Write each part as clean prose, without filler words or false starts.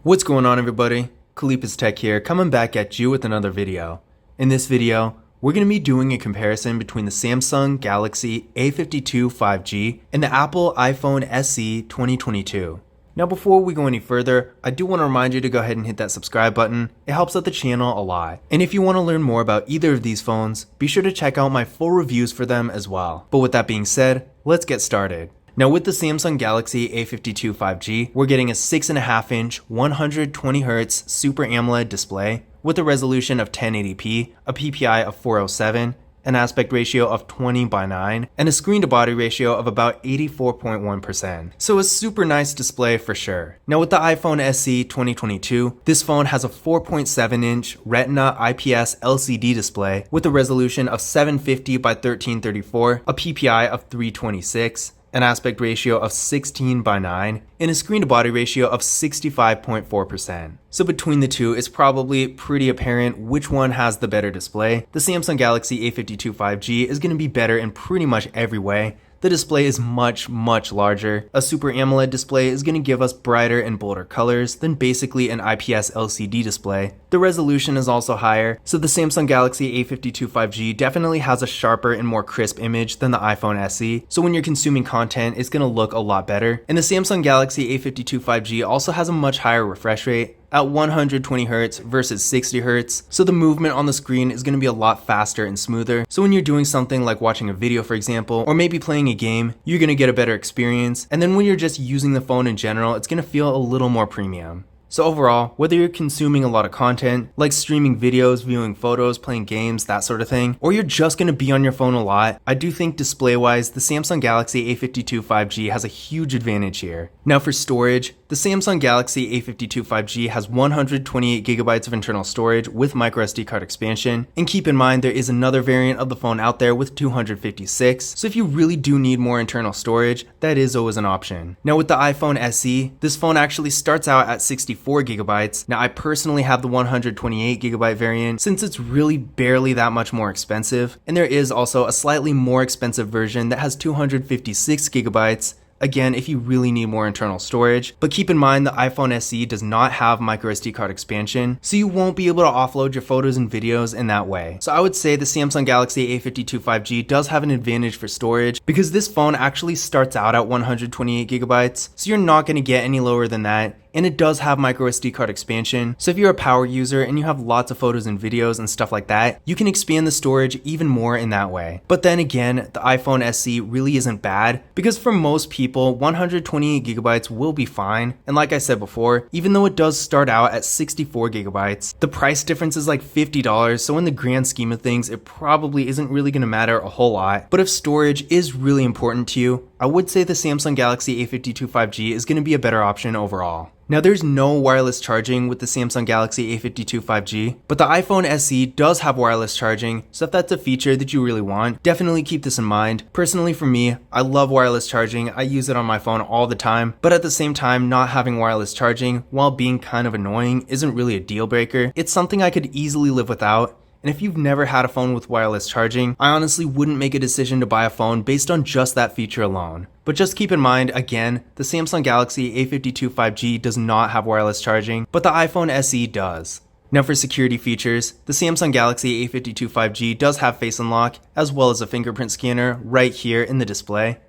What's going on, everybody? Khalipa's Tech here, coming back at you with another video. In this video, we're going to be doing a comparison between the Samsung Galaxy A52 5G and the Apple iPhone SE 2022. Now before we go any further, I do want to remind you to go ahead and hit that subscribe button. It helps out the channel a lot. And if you want to learn more about either of these phones, be sure to check out my full reviews for them as well. But with that being said, let's get started. Now with the Samsung Galaxy A52 5G, we're getting a 6.5-inch 120Hz Super AMOLED display with a resolution of 1080p, a PPI of 407, an aspect ratio of 20:9, and a screen-to-body ratio of about 84.1%. So a super nice display for sure. Now with the iPhone SE 2022, this phone has a 4.7-inch Retina IPS LCD display with a resolution of 750 by 1334, a PPI of 326, an aspect ratio of 16:9, and a screen-to-body ratio of 65.4%. So between the two, it's probably pretty apparent which one has the better display. The Samsung Galaxy A52 5G is going to be better in pretty much every way. The display is much larger. A Super AMOLED display is going to give us brighter and bolder colors than basically an IPS LCD display. The resolution is also higher, so the Samsung Galaxy A52 5G definitely has a sharper and more crisp image than the iPhone SE, so when you're consuming content, it's going to look a lot better. And the Samsung Galaxy A52 5G also has a much higher refresh rate at 120Hz versus 60Hz, so the movement on the screen is going to be a lot faster and smoother. So when you're doing something like watching a video, for example, or maybe playing a game, you're going to get a better experience. And then when you're just using the phone in general, it's going to feel a little more premium. So overall, whether you're consuming a lot of content, like streaming videos, viewing photos, playing games, that sort of thing, or you're just going to be on your phone a lot, I do think display-wise, the Samsung Galaxy A52 5G has a huge advantage here. Now for storage, the Samsung Galaxy A52 5G has 128GB of internal storage with microSD card expansion, and keep in mind there is another variant of the phone out there with 256, so if you really do need more internal storage, that is always an option. Now with the iPhone SE, this phone actually starts out at 64GB. Now I personally have the 128GB variant since it's really barely that much more expensive, and there is also a slightly more expensive version that has 256GB. Again, if you really need more internal storage. But keep in mind the iPhone SE does not have microSD card expansion, so you won't be able to offload your photos and videos in that way. So I would say the Samsung Galaxy A52 5G does have an advantage for storage because this phone actually starts out at 128GB, so you're not going to get any lower than that. And it does have microSD card expansion, so if you're a power user and you have lots of photos and videos and stuff like that, you can expand the storage even more in that way. But then again, the iPhone SE really isn't bad because for most people, 128GB will be fine. And like I said before, even though it does start out at 64GB, the price difference is like $50, so in the grand scheme of things, it probably isn't really going to matter a whole lot. But if storage is really important to you, I would say the Samsung Galaxy A52 5G is going to be a better option overall. Now there's no wireless charging with the Samsung Galaxy A52 5G, but the iPhone SE does have wireless charging, so if that's a feature that you really want, definitely keep this in mind. Personally for me, I love wireless charging, I use it on my phone all the time, but at the same time, not having wireless charging, while being kind of annoying, isn't really a deal breaker. It's something I could easily live without. And if you've never had a phone with wireless charging, I honestly wouldn't make a decision to buy a phone based on just that feature alone. But just keep in mind, again, the Samsung Galaxy A52 5G does not have wireless charging, but the iPhone SE does. Now for security features, the Samsung Galaxy A52 5G does have Face Unlock, as well as a fingerprint scanner right here in the display.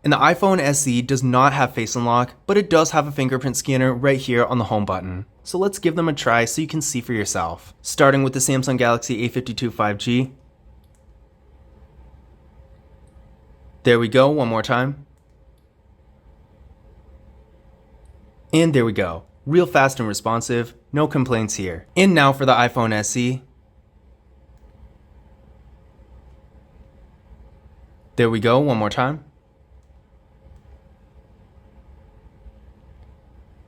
And the iPhone SE does not have Face Unlock, but it does have a fingerprint scanner right here on the home button. So let's give them a try so you can see for yourself. Starting with the Samsung Galaxy A52 5G. There we go, one more time. And there we go. Real fast and responsive, no complaints here. And now for the iPhone SE. There we go, one more time.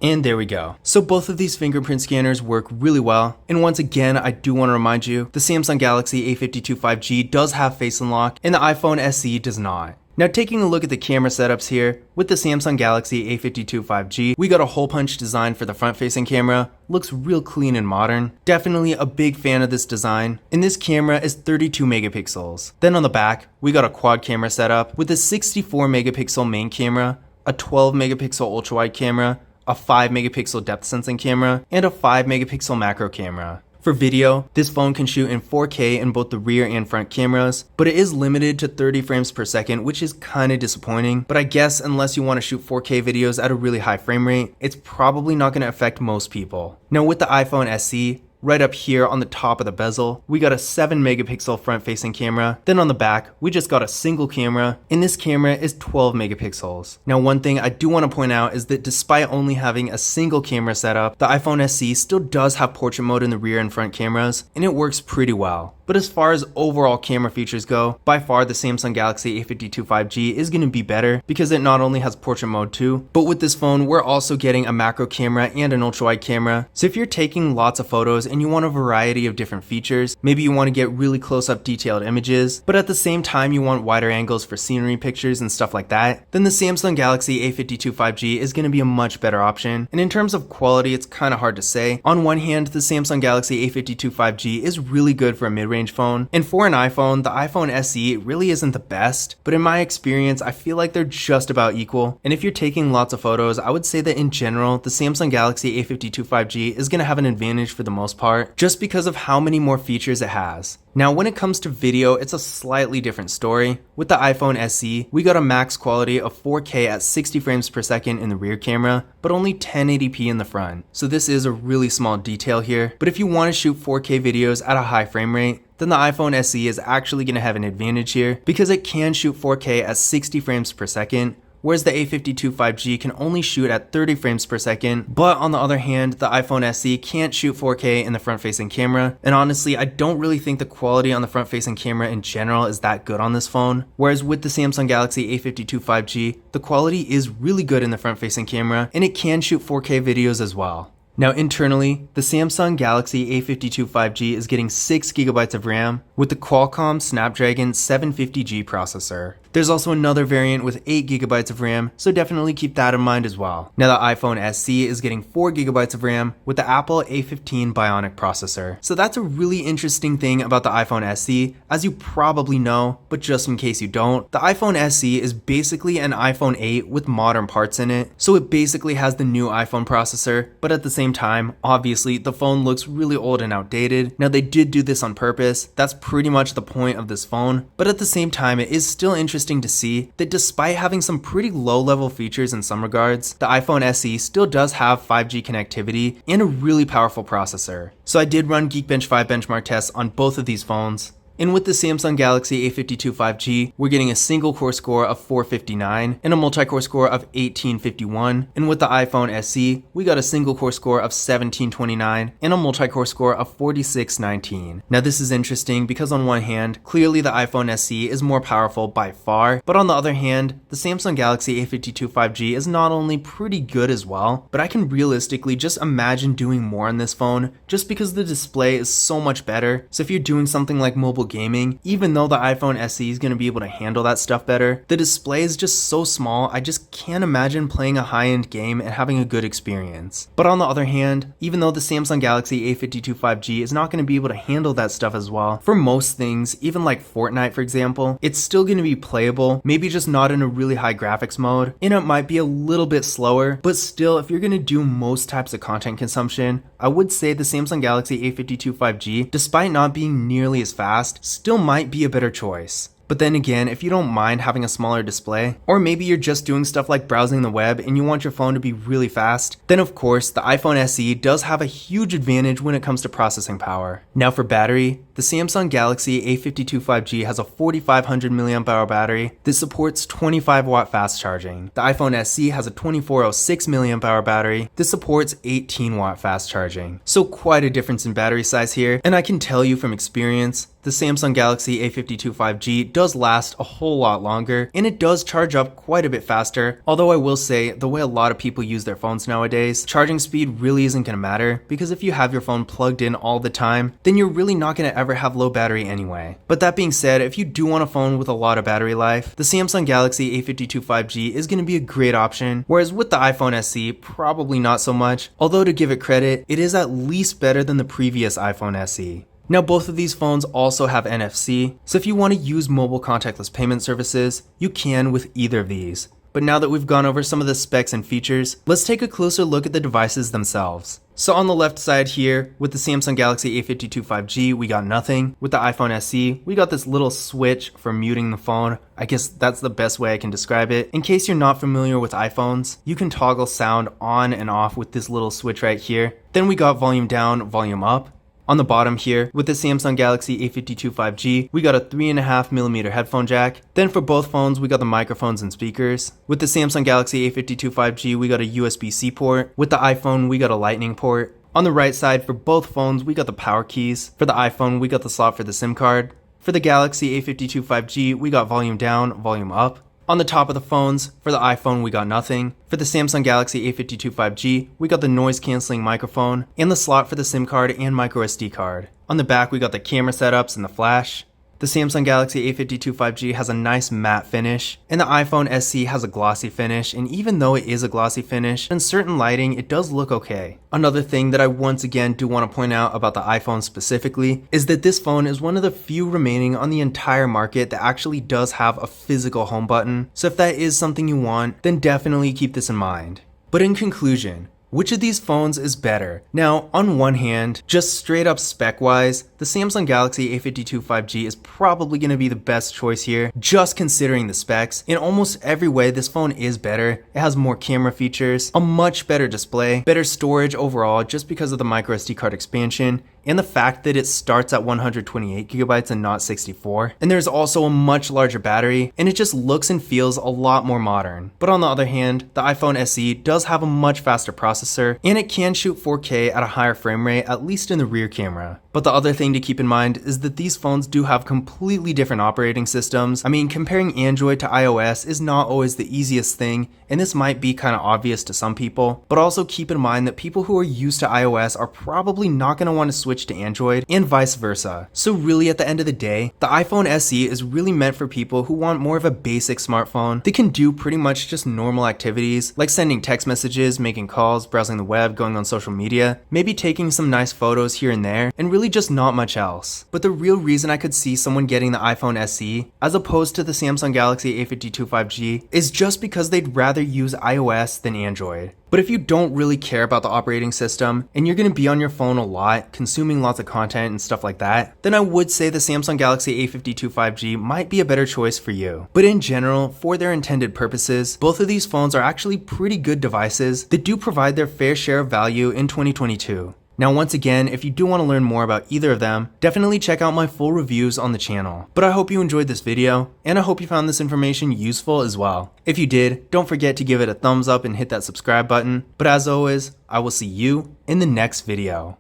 And there we go. So both of these fingerprint scanners work really well. And once again, I do want to remind you, the Samsung Galaxy A52 5G does have Face Unlock and the iPhone SE does not. Now taking a look at the camera setups here, with the Samsung Galaxy A52 5G, we got a hole punch design for the front-facing camera, looks real clean and modern. Definitely a big fan of this design, and this camera is 32 megapixels. Then on the back, we got a quad camera setup with a 64 megapixel main camera, a 12 megapixel ultra-wide camera, a 5 megapixel depth sensing camera, and a 5 megapixel macro camera. For video, this phone can shoot in 4K in both the rear and front cameras, but it is limited to 30 frames per second, which is kinda disappointing. But I guess unless you want to shoot 4K videos at a really high frame rate, it's probably not going to affect most people. Now with the iPhone SE, right up here on the top of the bezel, we got a 7 megapixel front facing camera. Then on the back, we just got a single camera, and this camera is 12 megapixels. Now one thing I do want to point out is that despite only having a single camera setup, the iPhone SE still does have portrait mode in the rear and front cameras, and it works pretty well. But as far as overall camera features go, by far the Samsung Galaxy A52 5G is going to be better because it not only has portrait mode too, but with this phone we're also getting a macro camera and an ultra-wide camera. So if you're taking lots of photos and you want a variety of different features, maybe you want to get really close-up detailed images, but at the same time you want wider angles for scenery pictures and stuff like that, then the Samsung Galaxy A52 5G is going to be a much better option. And in terms of quality, it's kind of hard to say. On one hand, the Samsung Galaxy A52 5G is really good for a mid-range phone, and for an iPhone, the iPhone SE really isn't the best, but in my experience, I feel like they're just about equal. And if you're taking lots of photos, I would say that in general, the Samsung Galaxy A52 5G is going to have an advantage for the most part, just because of how many more features it has. Now when it comes to video, it's a slightly different story. With the iPhone SE, we got a max quality of 4K at 60 frames per second in the rear camera, but only 1080p in the front. So this is a really small detail here, but if you want to shoot 4K videos at a high frame rate, then the iPhone SE is actually going to have an advantage here because it can shoot 4K at 60 frames per second, whereas the A52 5G can only shoot at 30 frames per second. But on the other hand, the iPhone SE can't shoot 4K in the front-facing camera, and honestly, I don't really think the quality on the front-facing camera in general is that good on this phone. Whereas with the Samsung Galaxy A52 5G, the quality is really good in the front-facing camera, and it can shoot 4K videos as well. Now internally, the Samsung Galaxy A52 5G is getting 6GB of RAM with the Qualcomm Snapdragon 750G processor. There's also another variant with 8GB of RAM, so definitely keep that in mind as well. Now the iPhone SE is getting 4GB of RAM with the Apple A15 Bionic processor. So that's a really interesting thing about the iPhone SE, as you probably know, but just in case you don't, the iPhone SE is basically an iPhone 8 with modern parts in it. So it basically has the new iPhone processor, but at the same time, obviously the phone looks really old and outdated. Now they did do this on purpose, that's pretty much the point of this phone, but at the same time it is still interesting to see that despite having some pretty low level features in some regards, the iPhone SE still does have 5G connectivity and a really powerful processor. So I did run Geekbench 5 benchmark tests on both of these phones. And with the Samsung Galaxy A52 5G, we're getting a single core score of 459 and a multi-core score of 1851. And with the iPhone SE, we got a single core score of 1729 and a multi-core score of 4619. Now this is interesting because on one hand, clearly the iPhone SE is more powerful by far, but on the other hand, the Samsung Galaxy A52 5G is not only pretty good as well, but I can realistically just imagine doing more on this phone just because the display is so much better. So if you're doing something like mobile gaming, even though the iPhone SE is going to be able to handle that stuff better, the display is just so small, I just can't imagine playing a high-end game and having a good experience. But on the other hand, even though the Samsung Galaxy A52 5G is not going to be able to handle that stuff as well, for most things, even like Fortnite for example, it's still going to be playable, maybe just not in a really high graphics mode, and it might be a little bit slower, but still, if you're going to do most types of content consumption, I would say the Samsung Galaxy A52 5G, despite not being nearly as fast, still might be a better choice. But then again, if you don't mind having a smaller display, or maybe you're just doing stuff like browsing the web and you want your phone to be really fast, then of course the iPhone SE does have a huge advantage when it comes to processing power. Now for battery, the Samsung Galaxy A52 5G has a 4500 mAh battery that supports 25 watt fast charging. The iPhone SE has a 2406 mAh battery that supports 18 watt fast charging. So quite a difference in battery size here, and I can tell you from experience, the Samsung Galaxy A52 5G does last a whole lot longer, and it does charge up quite a bit faster, although I will say, the way a lot of people use their phones nowadays, charging speed really isn't going to matter, because if you have your phone plugged in all the time, then you're really not going to ever have low battery anyway. But that being said, if you do want a phone with a lot of battery life, the Samsung Galaxy A52 5G is going to be a great option, whereas with the iPhone SE, probably not so much, although to give it credit, it is at least better than the previous iPhone SE. Now both of these phones also have NFC, so if you want to use mobile contactless payment services, you can with either of these. But now that we've gone over some of the specs and features, let's take a closer look at the devices themselves. So on the left side here, with the Samsung Galaxy A52 5G, we got nothing. With the iPhone SE, we got this little switch for muting the phone. I guess that's the best way I can describe it. In case you're not familiar with iPhones, you can toggle sound on and off with this little switch right here. Then we got volume down, volume up. On the bottom here, with the Samsung Galaxy A52 5G, we got a 3.5mm headphone jack. Then for both phones, we got the microphones and speakers. With the Samsung Galaxy A52 5G, we got a USB-C port. With the iPhone, we got a Lightning port. On the right side, for both phones, we got the power keys. For the iPhone, we got the slot for the SIM card. For the Galaxy A52 5G, we got volume down, volume up. On the top of the phones, for the iPhone, we got nothing. For the Samsung Galaxy A52 5G, we got the noise cancelling microphone and the slot for the SIM card and microSD card. On the back, we got the camera setups and the flash. The Samsung Galaxy A52 5G has a nice matte finish, and the iPhone SE has a glossy finish, and even though it is a glossy finish, in certain lighting, it does look okay. Another thing that I once again do want to point out about the iPhone specifically is that this phone is one of the few remaining on the entire market that actually does have a physical home button, so if that is something you want, then definitely keep this in mind. But in conclusion, which of these phones is better? Now, on one hand, just straight up spec wise, the Samsung Galaxy A52 5G is probably going to be the best choice here, just considering the specs. In almost every way, this phone is better. It has more camera features, a much better display, better storage overall just because of the microSD card expansion, and the fact that it starts at 128GB and not 64. And there's also a much larger battery, and it just looks and feels a lot more modern. But on the other hand, the iPhone SE does have a much faster processor, and it can shoot 4K at a higher frame rate, at least in the rear camera. But the other thing to keep in mind is that these phones do have completely different operating systems. I mean, comparing Android to iOS is not always the easiest thing, and this might be kind of obvious to some people, but also keep in mind that people who are used to iOS are probably not going to want to switch to Android, and vice versa. So really at the end of the day, the iPhone SE is really meant for people who want more of a basic smartphone that can do pretty much just normal activities, like sending text messages, making calls, browsing the web, going on social media, maybe taking some nice photos here and there, and really just not much else. But the real reason I could see someone getting the iPhone SE as opposed to the Samsung Galaxy A52 5G is just because they'd rather use iOS than Android. But if you don't really care about the operating system and you're going to be on your phone a lot, consuming lots of content and stuff like that, then I would say the Samsung Galaxy A52 5G might be a better choice for you. But in general, for their intended purposes, both of these phones are actually pretty good devices that do provide their fair share of value in 2022. Now once again, if you do want to learn more about either of them, definitely check out my full reviews on the channel. But I hope you enjoyed this video, and I hope you found this information useful as well. If you did, don't forget to give it a thumbs up and hit that subscribe button. But as always, I will see you in the next video.